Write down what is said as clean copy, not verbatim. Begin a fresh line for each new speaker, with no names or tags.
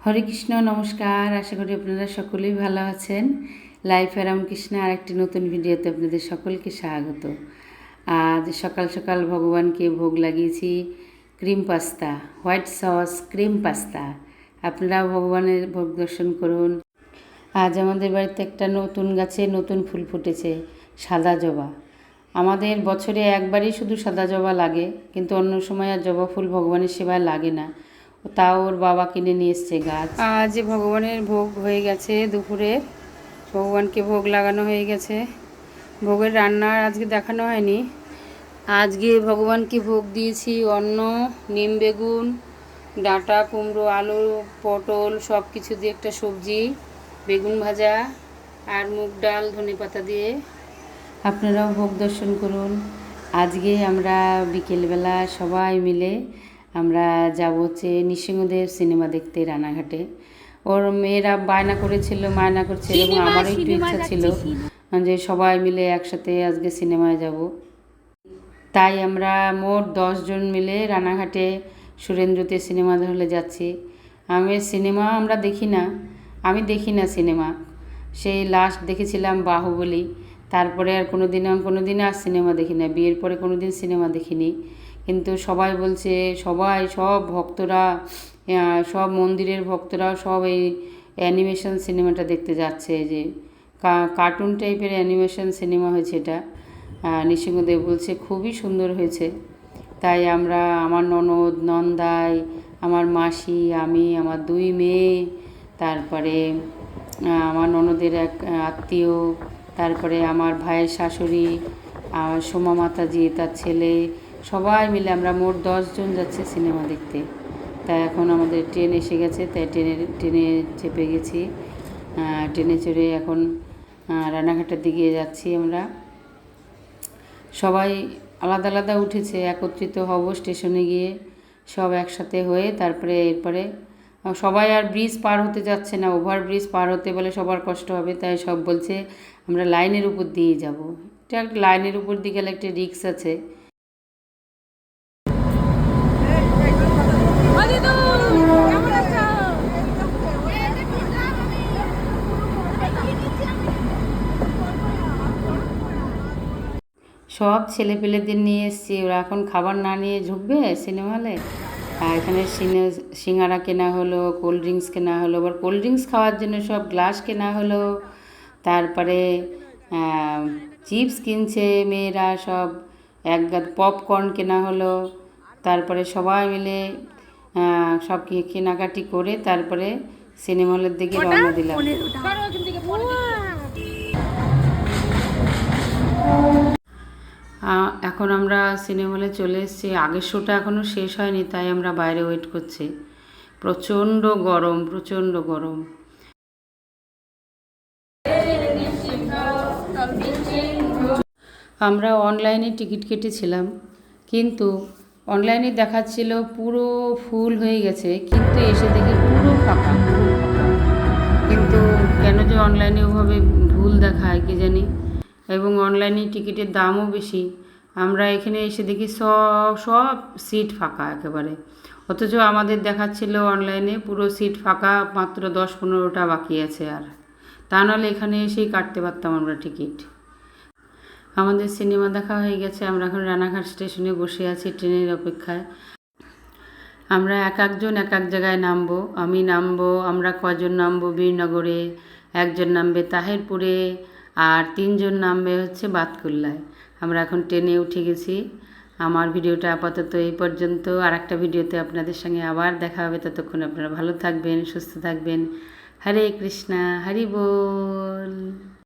হরে কৃষ্ণ, নমস্কার। আশা করি আপনারা সকলেই ভালো আছেন। লাইফ অ্যারাউন্ড কৃষ্ণ আর একটি নতুন ভিডিওতে আপনাদের সকলকে স্বাগত। আজ সকাল সকাল ভগবানকে ভোগ লাগিয়েছি cream pasta, white sauce cream pasta. আপনারাও ভগবানের ভোগ দর্শন করুন। আজ আমাদের বাড়িতে একটা নতুন গাছে নতুন ফুল ফুটেছে, সাদা জবা। আমাদের বছরে একবারই শুধু সাদা জবা লাগে, কিন্তু অন্য সময় আর জবা ফুল ভগবানের সেবায় লাগে না। তাও ওর বাবা কিনে নিয়ে এসছে গাছ। আজ ভগবানের ভোগ হয়ে গেছে, দুপুরে ভগবানকে ভোগ লাগানো হয়ে গেছে। ভোগের রান্না আজকে দেখানো হয়নি। আজকে ভগবানকে ভোগ দিয়েছি অন্ন, নিম বেগুন, ডাঁটা, কুমড়ো, আলু, পটল সব কিছু দিয়ে একটা সবজি, বেগুন ভাজা আর মুগ ডাল ধনে পাতা দিয়ে। আপনারাও ভোগ দর্শন করুন। আজকে আমরা বিকেলবেলা সবাই মিলে আমরা যাব হচ্ছে নৃসিংহদেব সিনেমা দেখতে রানাঘাটে। ওর মেয়েরা বায়না করছে এবং আমারও একটু ইচ্ছা ছিল যে সবাই মিলে একসাথে আজকে সিনেমায় যাব। তাই আমরা মোট 10 জন মিলে রানাঘাটে সুরেন্দ্রতে সিনেমা হলে যাচ্ছি। আমরা আমি দেখি না সিনেমা। সেই লাস্ট দেখেছিলাম বাহুবলী, তারপরে আর কোনো দিন আর সিনেমা দেখি না। বিয়ের পরে কোনো দিন সিনেমা দেখিনি। কিন্তু সবাই বলছে, সব ভক্তরা, সব মন্দিরের ভক্তরাও সব এই অ্যানিমেশন সিনেমাটা দেখতে যাচ্ছে। যে কার্টুন টাইপের অ্যানিমেশন সিনেমা হয়েছে এটা। নৃসিংহদেব বলছে খুবই সুন্দর হয়েছে। তাই আমরা, আমার ননদ, নন্দাই, আমার মাসি, আমি, আমার 2 মেয়ে, তারপরে আমার ননদের এক আত্মীয়, তারপরে আমার ভাইয়ের শাশুড়ি, সোমা মাতাজি তার ছেলে, সবাই মিলে আমরা মোট 10 জন যাচ্ছে সিনেমা দেখতে। তাই এখন আমাদের ট্রেন এসে গেছে, তাই ট্রেনে চেপে গেছি। ট্রেনে চড়ে এখন রানাঘাটের দিকে যাচ্ছি আমরা। সবাই আলাদা আলাদা উঠেছে, একত্রিত হব স্টেশনে গিয়ে সব একসাথে হয়ে। এরপরে সবাই আর ব্রিজ পার হতে যাচ্ছে না, ওভার ব্রিজ পার হতে বলে সবার কষ্ট হবে। তাই সব বলছে আমরা লাইনের উপর দিয়ে যাব। এটা একটা লাইনের উপর দিয়ে গেলে একটা রিস্ক আছে। সব ছেলেপেলেদের নিয়ে এসছি, ওরা এখন খাবার না নিয়ে ঢুকবে সিনেমা হলে। এখানে সিঙ্গারা কেনা হলো, কোল্ড ড্রিঙ্কস কেনা হলো, আবার কোল্ড ড্রিঙ্কস খাওয়ার জন্য সব গ্লাস কেনা হলো। তারপরে চিপস কিনছে মেয়েরা, সব এক গাদ পপকর্ন কেনা হলো। তারপরে সবাই মিলে সব কেনাকাটি করে তারপরে সিনেমা হলের দিকে রওনা দিলাম। এখন আমরা সিনেমা হলে চলে এসেছি। আগের শোটা এখনও শেষ হয়নি, তাই আমরা বাইরে ওয়েট করছি। প্রচণ্ড গরম। আমরা অনলাইনে টিকিট কেটেছিলাম, কিন্তু অনলাইনে দেখাচ্ছিল পুরো ফুল হয়ে গেছে, কিন্তু এসে দেখি পুরো ফাঁকা। কিন্তু কেন যে অনলাইনে ওভাবে ভুল দেখায় কি জানি, এবং অনলাইনে টিকিটের দামও বেশি। আমরা এখানে এসে দেখি সব সিট ফাঁকা একেবারে, অথচ আমাদের দেখাচ্ছিল অনলাইনে পুরো সিট ফাঁকা, মাত্র 10-15টা বাকি আছে। আর তা নাহলে এখানে এসেই কাটতে পারতাম আমরা টিকিট। আমাদের সিনেমা দেখা হয়ে গেছে, আমরা এখন রানাঘাট স্টেশনে বসে আছি ট্রেনের অপেক্ষায়। আমরা এক এক জায়গায় নামবো। আমরা কজন নামবো বীরনগরে, একজন নামবে তাহেরপুরে, আর 3 জন নামবে হচ্ছে বাতকুল্লায়। আমরা এখন ট্রেনে উঠে গেছি। আমার ভিডিওটা আপাতত এই পর্যন্ত। আর একটা ভিডিওতে আপনাদের সঙ্গে আবার দেখা হবে। ততক্ষণ আপনারা ভালো থাকবেন, সুস্থ থাকবেন। হরে কৃষ্ণা, হরি বল।